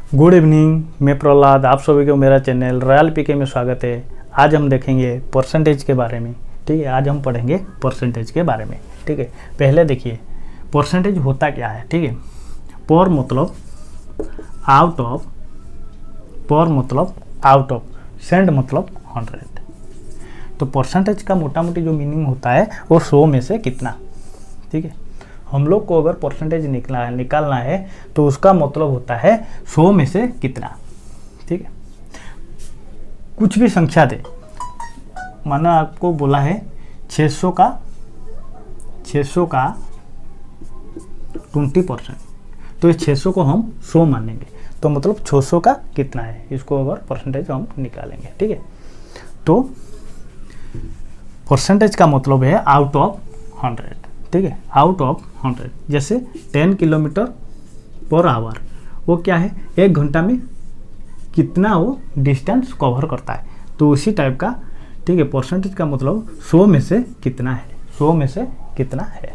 Good evening, मैं प्रहलाद, आप सभी को मेरा चैनल रॉयल पीके में स्वागत है। आज हम देखेंगे परसेंटेज के बारे में। ठीक है, आज हम पढ़ेंगे परसेंटेज के बारे में। ठीक है, पहले देखिए परसेंटेज होता क्या है। ठीक है, पर मतलब आउट ऑफ, पर मतलब आउट ऑफ, सेंड मतलब 100। तो परसेंटेज का मोटा मोटी जो मीनिंग होता है वो 100 में से कितना। ठीक है, हम लोग को अगर परसेंटेज निकालना है तो उसका मतलब होता है 100 में से कितना। ठीक है, कुछ भी संख्या दे, माना आपको बोला है 600 का 20%, तो इस 600 को हम 100 मानेंगे, तो मतलब 600 का कितना है, इसको अगर परसेंटेज हम निकालेंगे। ठीक है, तो परसेंटेज का मतलब है आउट ऑफ 100। ठीक है, आउट ऑफ 100। जैसे 10 किलोमीटर पर आवर, वो क्या है, 1 घंटा में कितना वो डिस्टेंस कवर करता है, तो उसी टाइप का। ठीक है, परसेंटेज का मतलब 100 में से कितना है, 100 में से कितना है।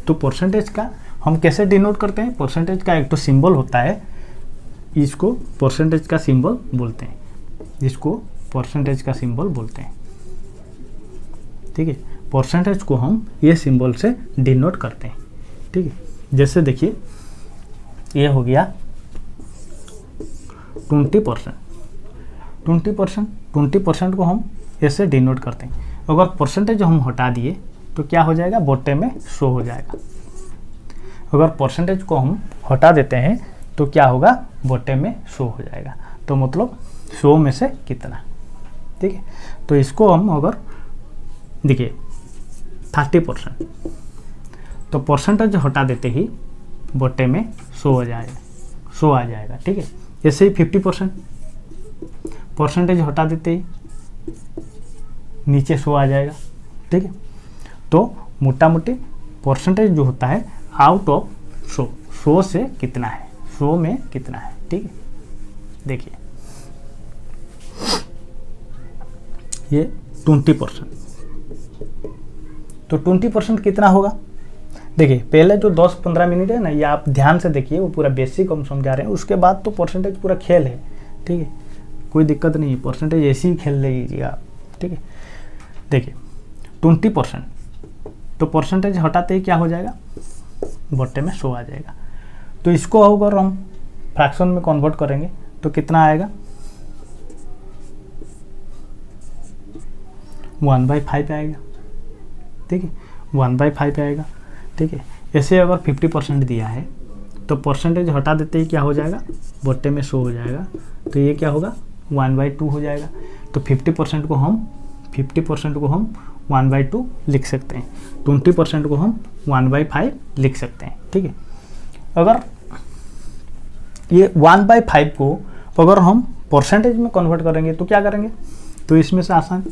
तो परसेंटेज का हम कैसे डिनोट करते हैं, परसेंटेज का एक तो सिंबल होता है, इसको परसेंटेज का सिंबल बोलते हैं, इसको परसेंटेज का सिंबल बोलते हैं। ठीक है, परसेंटेज को हम ये सिंबल से डिनोट करते हैं। ठीक है, जैसे देखिए ये हो गया 20%। 20% को हम ऐसे डिनोट करते हैं। अगर परसेंटेज हम हटा दिए तो क्या हो जाएगा, बट्टे में 100 हो जाएगा। अगर परसेंटेज को हम हटा देते हैं तो क्या होगा, बट्टे में 100 हो जाएगा। तो मतलब 100 में से कितना। ठीक है, तो इसको हम अगर देखिए 30%, तो परसेंटेज हटा देते ही बट्टे में 100 आ जाएगा। ठीक है, ऐसे ही 50%, परसेंटेज हटा देते ही नीचे 100 आ जाएगा। ठीक है, तो मोटा मोटी परसेंटेज जो होता है आउट ऑफ 100 से कितना है, 100 में कितना है। ठीक है, देखिए ये 20%, तो 20% कितना होगा। देखिए पहले जो 10-15 मिनट है ना, ये आप ध्यान से देखिए, वो पूरा बेसिक हम समझा रहे हैं। उसके बाद तो परसेंटेज पूरा खेल है। ठीक है, कोई दिक्कत नहीं है, परसेंटेज ऐसे ही खेल लीजिएगा आप। ठीक है, देखिए 20%, तो परसेंटेज हटाते ही क्या हो जाएगा, बट्टे में 100 आ जाएगा। तो इसको अगर हम फ्रैक्शन में कन्वर्ट करेंगे तो कितना आएगा, 1/5 आएगा। ठीक है, 1/5 आएगा। ठीक है, ऐसे अगर 50% दिया है तो परसेंटेज हटा देते ही क्या हो जाएगा, बट्टे में 100 हो जाएगा। तो ये क्या होगा, 1/2 हो जाएगा। तो 50% को हम 1/2 लिख सकते हैं, 20% को हम 1/5 लिख सकते हैं। ठीक है, अगर ये 1/5 को अगर हम परसेंटेज में कन्वर्ट करेंगे तो क्या करेंगे, तो इसमें से आसान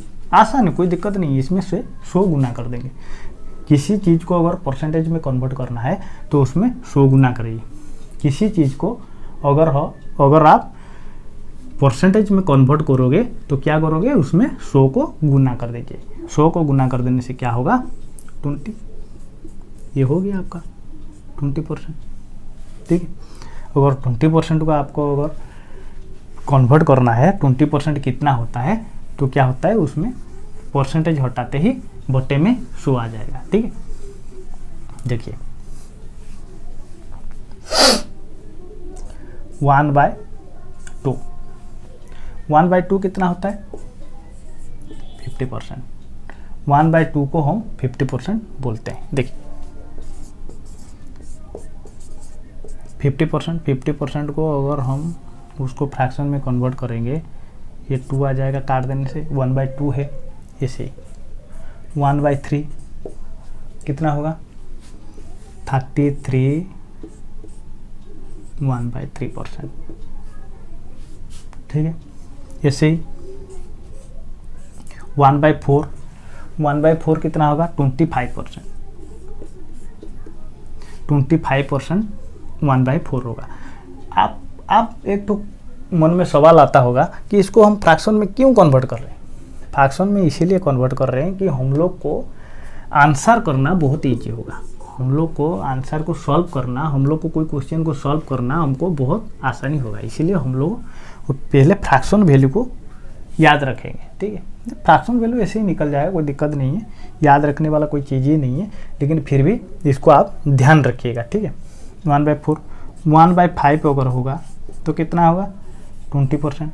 है, कोई दिक्कत नहीं, इसमें से 100 गुना कर देंगे। किसी चीज़ को अगर परसेंटेज में कन्वर्ट करना है तो उसमें 100 गुना करिए। किसी चीज़ को अगर आप परसेंटेज में कन्वर्ट करोगे तो क्या करोगे, उसमें 100 को गुना कर दीजिए। 100 को गुना कर देने से क्या होगा, 20, ये हो गया आपका 20%। ठीक है, अगर 20% को आपको अगर कन्वर्ट करना है, 20% कितना होता है, तो क्या होता है, उसमें परसेंटेज हटाते ही बट्टे में 100 आ जाएगा। ठीक है, देखिए 1/2, 1/2 कितना होता है, 50%। 1/2 को हम 50% बोलते हैं। देखिए 50% को अगर हम उसको फ्रैक्शन में कन्वर्ट करेंगे, ये 2 आ जाएगा काट देने से, 1/2 है। ऐसे 1/3 कितना होगा, 33, 1/3%। ठीक है, ऐसे ही 1/4 कितना होगा, 25%। 25% 1/4 होगा। आप एक तो मन में सवाल आता होगा कि इसको हम फ्रैक्शन में क्यों कन्वर्ट कर रहे हैं। फ्रैक्शन में इसीलिए कन्वर्ट कर रहे हैं कि हम लोग को आंसर करना बहुत ईजी होगा। हम लोग को आंसर को सॉल्व करना, हम लोग को कोई क्वेश्चन को सॉल्व करना हमको बहुत आसानी होगा। इसीलिए हम लोग पहले फ्रैक्शन वैल्यू को याद रखेंगे, ठीक है। फ्रैक्शन वैल्यू ऐसे ही निकल जाएगा, कोई दिक्कत नहीं है, याद रखने वाला कोई चीज़ ही नहीं है, लेकिन फिर भी इसको आप ध्यान रखिएगा, ठीक है। 1/4 1/5 अगर होगा तो कितना होगा 20%।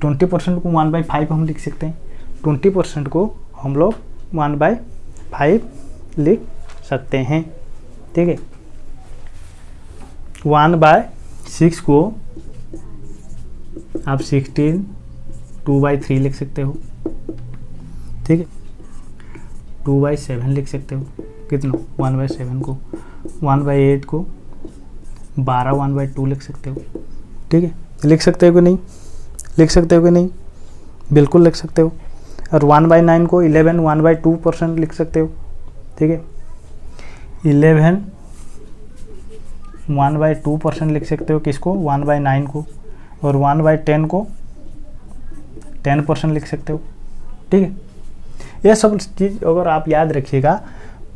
20% को 1/5 हम लिख सकते हैं। 20% को हम लोग 1/5 लिख सकते हैं, ठीक है। 1/6 को आप 16 2/3 लिख सकते हो, ठीक है। 2/7 लिख सकते हो, कितना 1/7 को, 1/8 को 12 1/2 लिख सकते हो, ठीक है। लिख सकते हो कि नहीं, लिख सकते हो कि नहीं, बिल्कुल लिख सकते हो। और 1/9 को 11 1/2% लिख सकते हो, ठीक है। 11 1/2% लिख सकते हो, किसको 1/9 को। और 1/10 को 10% लिख सकते हो, ठीक है। ये सब चीज़ अगर आप याद रखिएगा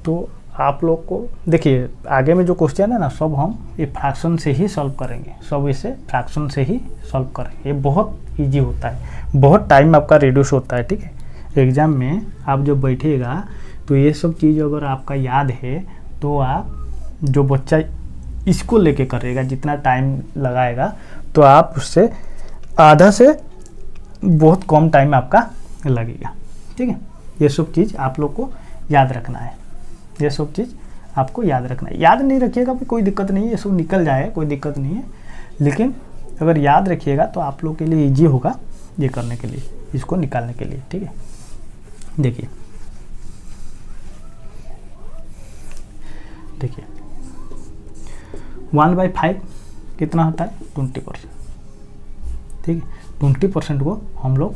तो आप लोग को देखिए आगे में जो क्वेश्चन है ना, सब हम ये फ्रैक्शन से ही सॉल्व करेंगे, सब इसे फ्रैक्शन से ही सॉल्व करेंगे। ये बहुत इजी होता है, बहुत टाइम आपका रिड्यूस होता है, ठीक है। एग्ज़ाम में आप जब बैठिएगा तो ये सब चीज़ अगर आपका याद है तो आप जो बच्चा इसको लेके करेगा, जितना टाइम लगाएगा, तो आप उससे आधा से बहुत कम टाइम आपका लगेगा, ठीक है। ये सब चीज़ आप लोग को याद रखना है, ये सब चीज़ आपको याद रखना है। याद नहीं रखिएगा भी कोई दिक्कत नहीं है, ये सब निकल जाए, कोई दिक्कत नहीं है, लेकिन अगर याद रखिएगा तो आप लोग के लिए इजी होगा ये करने के लिए, इसको निकालने के लिए, ठीक है। देखिए देखिए 1/5 कितना होता है 20%, ठीक है। 20% को हम लोग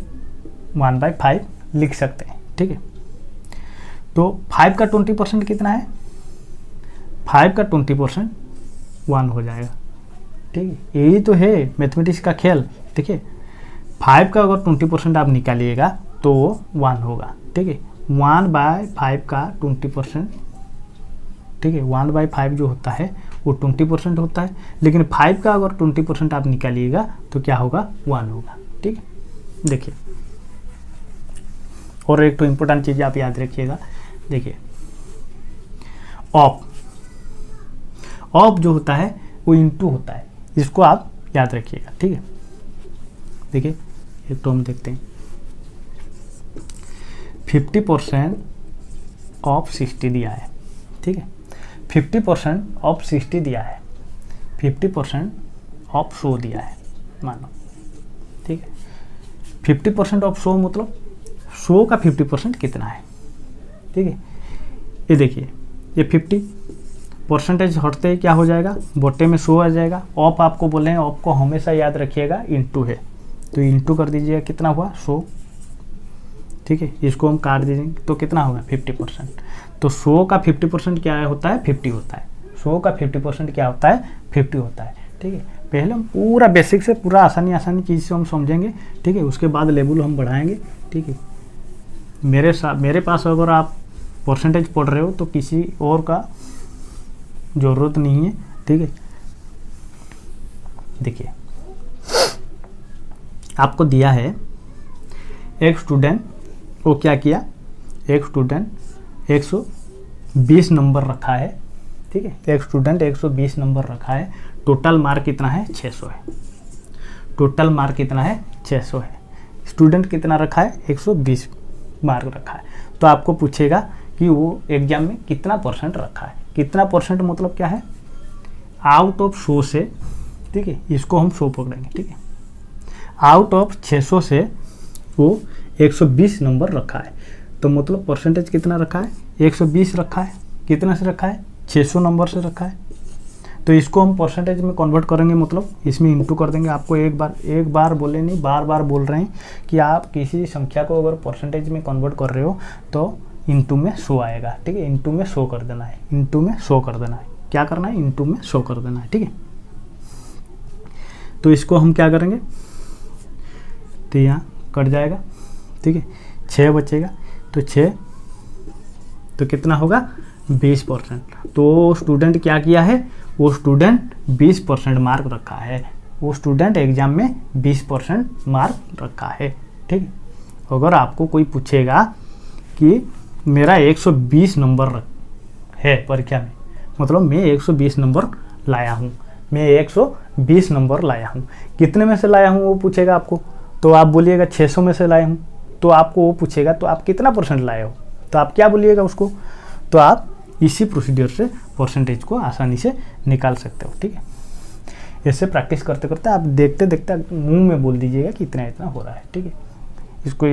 1/5 लिख सकते हैं, ठीक है। तो 5 का 20% कितना है, 5 का 20% 1 हो जाएगा, ठीक है। यही तो है मैथमेटिक्स का खेल, ठीक है। 5 का अगर 20% आप निकालिएगा तो 1 होगा, ठीक है। 1/5 का 20%, ठीक है। 1/5 जो होता है वो 20% होता है, लेकिन 5 का अगर 20% आप निकालिएगा तो क्या होगा 1 होगा, ठीक है। देखिए और एक तो इम्पोर्टेंट चीज़ आप याद रखिएगा, देखिए ऑफ जो होता है वो इनटू होता है, इसको आप याद रखिएगा, ठीक है। देखिए एक तो हम देखते हैं 50% ऑफ 60 दिया है, ठीक है। 50% ऑफ 60 दिया है, 50% ऑफ 100 दिया है मानो, ठीक है। 50% ऑफ 100 मतलब 100 का 50% कितना है, ठीक है। ये देखिए ये 50% हटते ही क्या हो जाएगा, बटे में 100 आ जाएगा। ऑफ आपको बोले हैं, ऑफ को हमेशा याद रखिएगा इनटू है, तो इनटू कर दीजिएगा, कितना हुआ 100, ठीक है। इसको हम काट दीजिए तो कितना होगा 50%। तो 100 का 50% क्या होता है 50 होता है, 100 का 50% क्या होता है 50 होता है, ठीक है। पहले हम पूरा बेसिक से पूरा आसानी चीज़ से हम समझेंगे, ठीक है। उसके बाद लेवल हम बढ़ाएंगे, ठीक है। मेरे पास अगर आप परसेंटेज पढ़ रहे हो तो किसी और का ज़रूरत नहीं है, ठीक है। देखिए आपको दिया है एक स्टूडेंट को क्या किया, एक स्टूडेंट 120 नंबर रखा है, ठीक है। एक स्टूडेंट 120 नंबर रखा है, टोटल मार्क कितना है 600 है, टोटल मार्क कितना है 600 है। स्टूडेंट कितना रखा है 120 मार्क रखा है, तो आपको पूछेगा कि वो एग्जाम में कितना परसेंट रखा है। कितना परसेंट मतलब क्या है, आउट ऑफ 100 से, ठीक है, इसको हम 100 पकड़ेंगे, ठीक है। आउट ऑफ 600 से वो 120 नंबर रखा है, तो मतलब परसेंटेज कितना रखा है 120 रखा है। कितना से रखा है 600 नंबर से रखा है, तो इसको हम परसेंटेज में कन्वर्ट करेंगे, मतलब इसमें इंटू कर देंगे। आपको एक बार बोले नहीं, बार बार बोल रहे हैं कि आप किसी संख्या को अगर परसेंटेज में कन्वर्ट कर रहे हो तो इंटू में 100 आएगा, ठीक है। इंटू में 100 कर देना है, इंटू में 100 कर देना है, क्या करना है इंटू में 100 कर देना है, ठीक है। तो इसको हम क्या करेंगे, तो यहाँ कट जाएगा, ठीक है। 6 बचेगा, तो 6 तो कितना होगा 20%। तो स्टूडेंट क्या किया है, वो स्टूडेंट 20% मार्क रखा है, वो स्टूडेंट एग्जाम में 20% मार्क रखा है। ठीक है, अगर आपको कोई पूछेगा कि मेरा 120 नंबर है परीक्षा में, मतलब मैं 120 नंबर लाया हूँ, मैं 120 नंबर लाया हूँ, कितने में से लाया हूँ वो पूछेगा आपको, तो आप बोलिएगा 600 में से लाया हूँ। तो आपको वो पूछेगा तो आप कितना परसेंट लाए हो, तो आप क्या बोलिएगा उसको, तो आप इसी प्रोसीड्यूर से परसेंटेज को आसानी से निकाल सकते हो। ठीक है, ऐसे प्रैक्टिस करते करते आप देखते देखते मुंह में बोल दीजिएगा कि इतना इतना हो रहा है। ठीक है,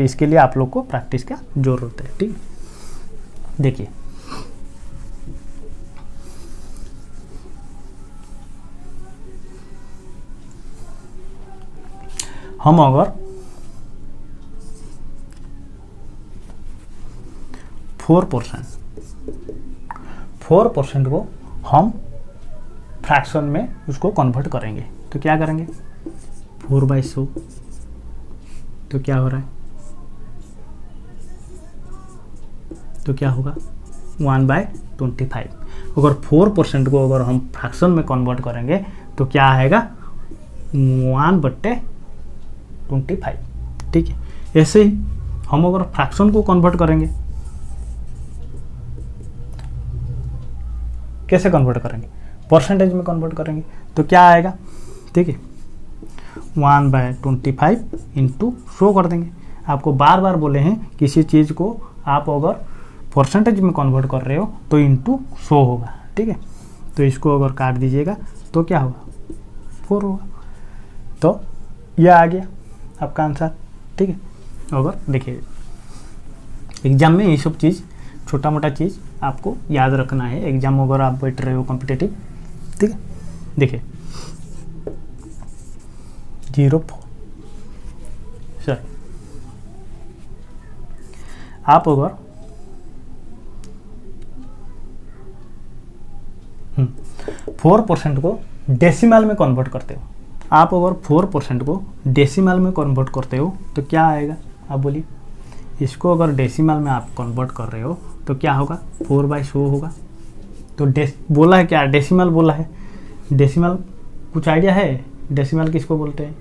इसके लिए आप लोग को प्रैक्टिस का जरूरत है। ठीक है, देखिए हम अगर 4% को हम फ्रैक्शन में उसको कन्वर्ट करेंगे तो क्या करेंगे, 4/100 तो क्या हो रहा है, तो क्या होगा 1/25। अगर 4% को अगर हम फ्रैक्शन में कन्वर्ट करेंगे तो क्या आएगा 1/25। ठीक है, ऐसे ही हम अगर फ्रैक्शन को कन्वर्ट करेंगे, कैसे कन्वर्ट करेंगे, परसेंटेज में कन्वर्ट करेंगे तो क्या आएगा, ठीक है 1/25 इंटू 100 कर देंगे। आपको बार बार बोले हैं किसी चीज़ को आप अगर परसेंटेज में कन्वर्ट कर रहे हो तो इंटू 100 होगा। ठीक है, तो इसको अगर काट दीजिएगा तो क्या होगा 4 होगा। तो यह आ गया आपका आंसर। ठीक है, अगर देखिए एग्जाम में ये सब चीज़ छोटा मोटा चीज़ आपको याद रखना है, एग्जाम अगर आप बैठ रहे हो कॉम्पिटिटिव। ठीक है, देखिए 04 सर आप अगर 4% को डेसिमल में कन्वर्ट करते हो, आप अगर 4% को डेसिमल में कन्वर्ट करते हो तो क्या आएगा, आप बोलिए। इसको अगर डेसिमल में आप कन्वर्ट कर रहे हो तो क्या होगा 4/100 होगा। तो बोला है क्या, डेसिमल बोला है। डेसिमल कुछ आइडिया है डेसिमल किसको बोलते हैं,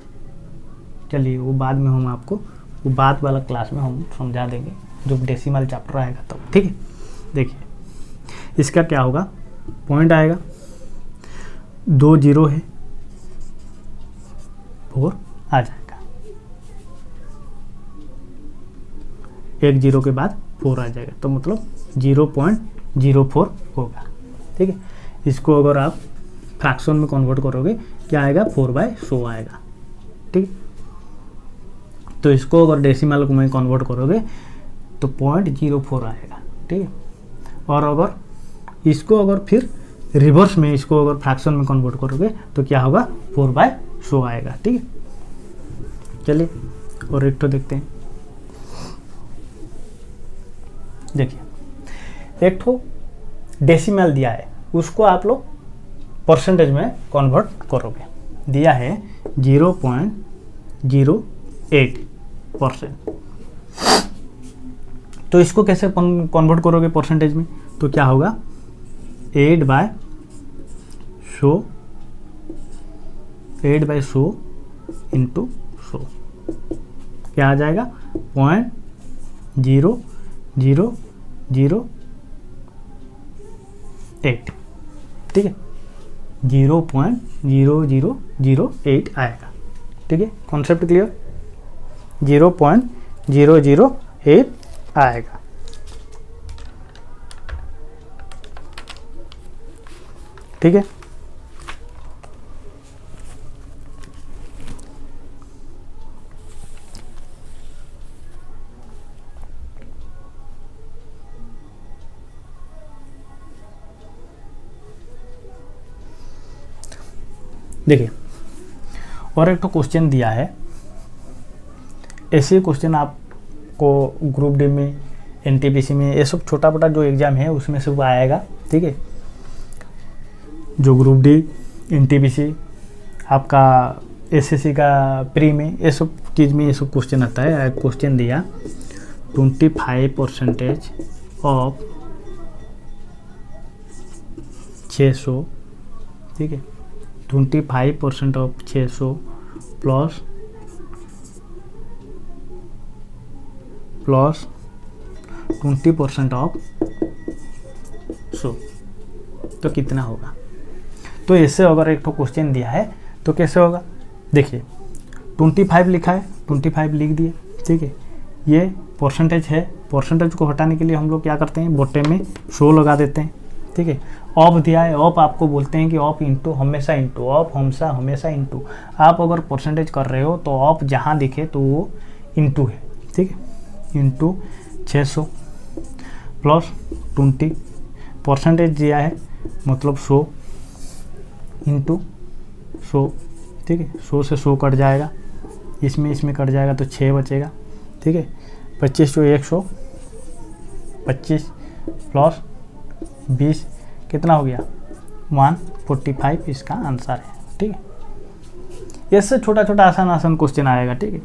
चलिए वो बाद में हम आपको वो बाद वाला क्लास में हम समझा देंगे जब डेसिमल चैप्टर आएगा तब। ठीक है, देखिए इसका क्या होगा, पॉइंट आएगा 2 0 है 4 आ जाएगा, 1 0 के बाद 4 आ जाएगा तो मतलब 0.04 होगा। ठीक है, इसको अगर आप फ्रैक्शन में कन्वर्ट करोगे क्या आएगा 4/100 आएगा। ठीक है, तो इसको अगर डेसिमल में कन्वर्ट करोगे तो 0.04 आएगा। ठीक है, और अगर इसको अगर फिर रिवर्स में इसको अगर फ्रैक्शन में कन्वर्ट करोगे तो क्या होगा 4/100 आएगा। ठीक है, चलिए और एक तो देखते हैं। देखिए एक तो डेसिमल दिया है, उसको आप लोग परसेंटेज में कन्वर्ट करोगे, दिया है 0.08%। तो इसको कैसे कन्वर्ट करोगे परसेंटेज में, तो क्या होगा 8/100 इंटू 100 क्या आ जाएगा 0.00008। ठीक है, 0.0008 आएगा। ठीक है, कॉन्सेप्ट क्लियर, 0.008 आएगा। ठीक है, देखिए और एक तो क्वेश्चन दिया है, ऐसे क्वेश्चन आपको ग्रुप डी में एनटीपीसी में ये सब छोटा मोटा जो एग्ज़ाम है उसमें सब आएगा। ठीक है, जो ग्रुप डी एनटीपीसी आपका एसएससी का प्री में ये सब चीज़ में ये सब क्वेश्चन आता है। क्वेश्चन दिया 25% ऑफ 600, ठीक है, 25% ऑफ 600 प्लस 20% ऑफ 100, तो कितना होगा। तो इससे अगर एक तो क्वेश्चन दिया है तो कैसे होगा, देखिए 25 लिखा है, 25 लिख दिए, ठीक है, ये परसेंटेज है, परसेंटेज को हटाने के लिए हम लोग क्या करते हैं, बोटे में 100 लगा देते हैं, ठीक है। ऑफ दिया है, ऑफ आपको बोलते हैं कि ऑफ इंटू हमेशा इंटू, ऑफ हमेशा इंटू। आप अगर परसेंटेज कर रहे हो तो ऑफ जहाँ दिखे तो वो इंटू है, ठीक है, इंटू 600 प्लस 20, परसेंटेज दिया है मतलब 100 इंटू 100, ठीक है, 100 से 100 कट जाएगा, इसमें कट जाएगा तो 6 बचेगा, ठीक है, 25 तो 125 प्लस 20 कितना हो गया 145, इसका आंसर है, ठीक है। इससे छोटा छोटा आसान क्वेश्चन आएगा, ठीक है,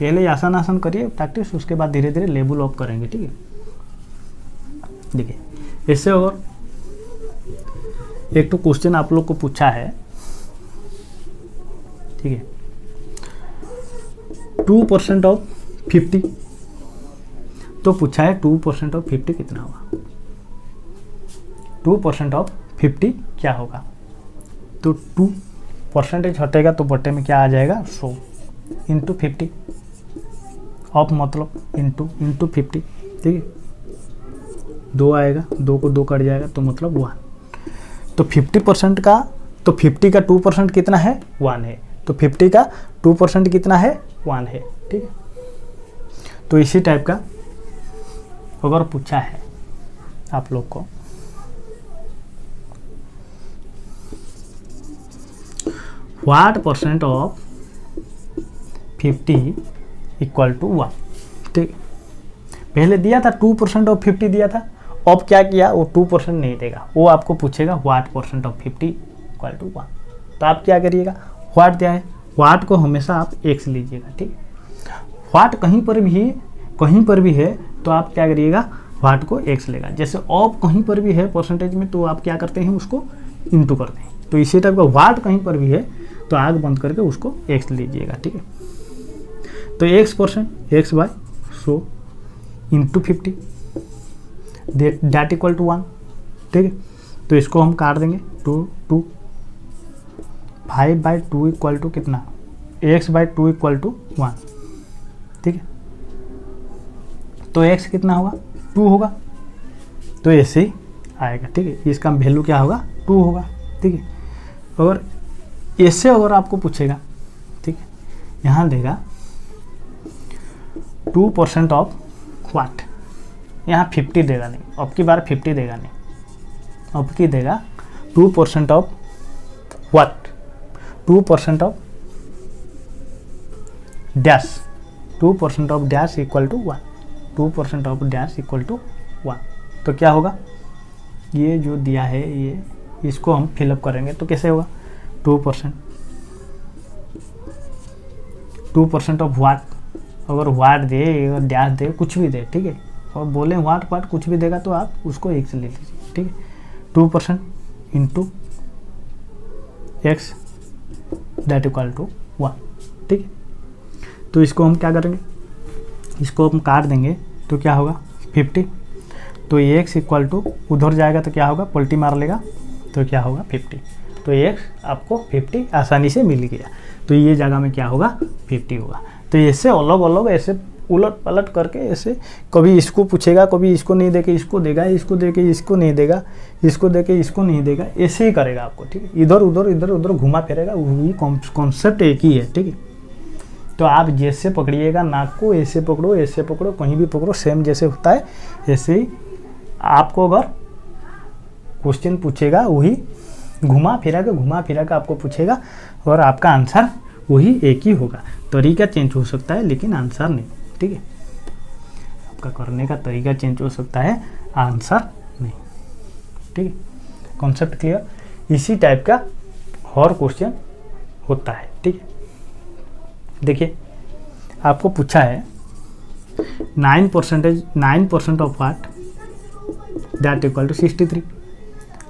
पहले आसान करिए प्रैक्टिस, उसके बाद धीरे धीरे लेवल अप करेंगे, ठीक है। देखिए इससे और एक तो क्वेश्चन आप लोग को पूछा है, ठीक है, 2% ऑफ 50, तो पूछा है 2% ऑफ 50 कितना होगा, 2% ऑफ 50 क्या होगा, तो 2 परसेंटेज हटेगा तो बटे में क्या आ जाएगा 100 इंटू 50, ऑफ मतलब इंटू 50, ठीक है, 2 आएगा, 2 को 2 कट जाएगा तो मतलब 1, तो 50% का, तो 50 का 2% कितना है 1 है, तो 50 का 2% कितना है 1 है, ठीक है। तो इसी टाइप का अगर पूछा है आप लोग को, what percent of 50 equal to 1, ठीक, पहले दिया था 2% ऑफ 50 दिया था, अब क्या किया, वो 2% नहीं देगा, वो आपको पूछेगा what percent of 50 equal to 1, तो आप क्या करिएगा, व्हाट दिया है, व्हाट को हमेशा आप x लीजिएगा, ठीक है, व्हाट कहीं पर भी है तो आप क्या करिएगा, व्हाट को x लेगा, जैसे ऑफ कहीं पर भी है परसेंटेज में तो आप क्या करते हैं, उसको इंटू करते हैं, तो इसी टाइप का व्हाट कहीं पर भी है तो आग बंद करके उसको x लीजिएगा, ठीक है। तो x by 100 into 50 that equal to 1, ठीक है, तो इसको हम काट देंगे 2 5/2 इक्वल टू कितना, x/2 इक्वल टू 1, ठीक है, तो x कितना होगा 2 होगा, तो ऐसे ही आएगा, ठीक है, इसका वैल्यू क्या होगा 2 होगा, ठीक है। अगर ऐसे अगर आपको पूछेगा, ठीक है, यहाँ देगा 2% ऑफ व्हाट, यहाँ 50 देगा नहीं, अब की बार 50 देगा नहीं, अब की देगा 2% of what, 2% of dash, 2% of dash equal to 1, 2% of dash equal to 1, तो क्या होगा, ये जो दिया है ये, इसको हम फिलअप करेंगे तो कैसे होगा 2% ऑफ व्हाट, अगर व्हाट दे, अगर डैश दे, कुछ भी दे, ठीक है, और बोले व्हाट कुछ भी देगा तो आप उसको x ले लीजिए, ठीक है, 2% into x that equal to 1, ठीक है। तो इसको हम क्या करेंगे, इसको हम काट देंगे तो क्या होगा 50, तो x इक्वल टू उधर जाएगा तो क्या होगा, पलटी मार लेगा तो क्या होगा 50, तो x आपको 50 आसानी से मिल गया, तो ये जगह में क्या होगा 50 होगा। तो ऐसे अलग अलग ऐसे उलट पलट करके ऐसे कभी इसको पूछेगा, कभी इसको नहीं देके इसको देगा, इसको देके इसको नहीं देगा, इसको देके इसको नहीं देगा, ऐसे ही करेगा आपको, ठीक है, इधर उधर घुमा फिरेगा, वही कॉन्सेप्ट एक ही है, ठीक है। तो आप जैसे पकड़िएगा नाक को, ऐसे पकड़ो, ऐसे पकड़ो, कहीं भी पकड़ो, सेम जैसे होता है ऐसे ही आपको अगर क्वेश्चन पूछेगा वही घुमा फिरा के आपको पूछेगा और आपका आंसर वही एक ही होगा। तरीका चेंज हो सकता है लेकिन आंसर नहीं, ठीक है, आपका करने का तरीका चेंज हो सकता है, आंसर नहीं, ठीक है। कॉन्सेप्ट क्लियर, इसी टाइप का और क्वेश्चन होता है, ठीक है। देखिए आपको पूछा है 9% of what that equal to 63,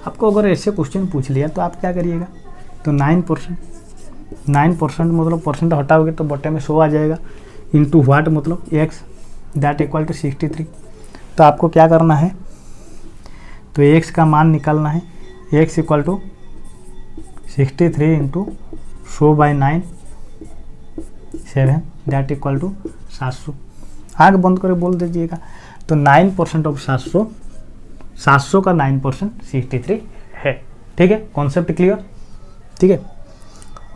आपको अगर ऐसे क्वेश्चन पूछ लिया तो आप क्या करिएगा, तो 9%, 9% मतलब परसेंट हटाओगे तो बटे में 100 आ जाएगा, इंटू वाट मतलब x दैट इक्वल टू 63। तो आपको क्या करना है, तो x का मान निकालना है, x equal to 63 into 100/9 7 that equal to 700। आग बंद करके बोल दीजिएगा। तो 9% ऑफ 700, 700 का 9% 63 है। ठीक है, कॉन्सेप्ट क्लियर। ठीक है,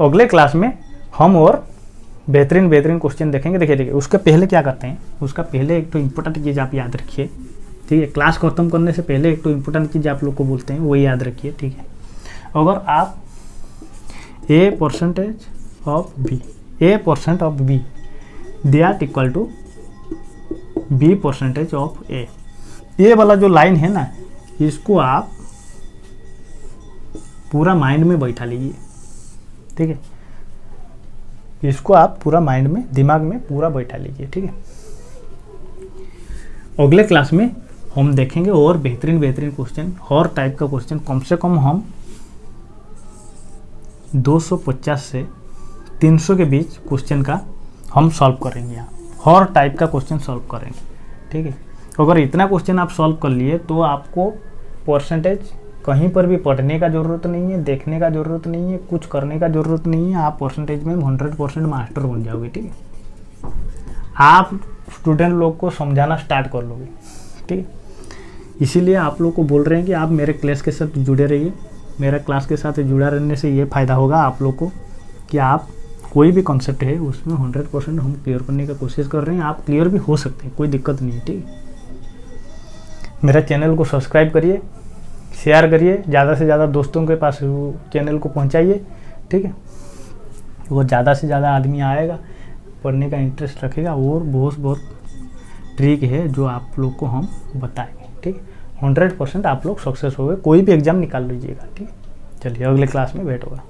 अगले क्लास में हम और बेहतरीन क्वेश्चन देखेंगे। देखिए उसके पहले क्या करते हैं, उसका पहले एक तो इम्पोर्टेंट चीज़ आप याद रखिए। ठीक है, क्लास खत्म करने से पहले एक तो इम्पोर्टेंट चीज़ आप लोग को बोलते हैं, वो याद रखिए। ठीक है, अगर आप a percentage of b that equal to b percentage of a, ये वाला जो लाइन है ना, इसको आप पूरा माइंड में बैठा लीजिए। ठीक है, इसको आप पूरा माइंड में, दिमाग में पूरा बैठा लीजिए। ठीक है, अगले क्लास में हम देखेंगे और बेहतरीन क्वेश्चन, और टाइप का क्वेश्चन। कम से कम हम 250 से 300 के बीच क्वेश्चन का हम सॉल्व करेंगे, यहाँ हर टाइप का क्वेश्चन सॉल्व करेंगे। ठीक है, अगर इतना क्वेश्चन आप सॉल्व कर लिए तो आपको परसेंटेज कहीं पर भी पढ़ने का ज़रूरत नहीं है, देखने का ज़रूरत नहीं है, कुछ करने का ज़रूरत नहीं है, आप परसेंटेज में 100% मास्टर बन जाओगे। ठीक है, आप स्टूडेंट लोग को समझाना स्टार्ट कर लोगे। ठीक है, इसीलिए आप लोग को बोल रहे हैं कि आप मेरे क्लास के साथ जुड़े रहिए। मेरा क्लास के साथ जुड़ा रहने से ये फ़ायदा होगा आप लोग को कि आप कोई भी कॉन्सेप्ट है उसमें 100% हम क्लियर करने का कोशिश कर रहे हैं। आप क्लियर भी हो सकते हैं, कोई दिक्कत नहीं है। ठीक है, मेरा चैनल को सब्सक्राइब करिए, शेयर करिए, ज़्यादा से ज़्यादा दोस्तों के पास चैनल को पहुंचाइए। ठीक है, वो ज़्यादा से ज़्यादा आदमी आएगा, पढ़ने का इंटरेस्ट रखेगा, और बहुत ट्रिक है जो आप लोग को हम बताएंगे। ठीक है, 100% आप लोग सक्सेस हो गए, कोई भी एग्ज़ाम निकाल लीजिएगा। ठीक है, चलिए अगले क्लास में भेंट होगा।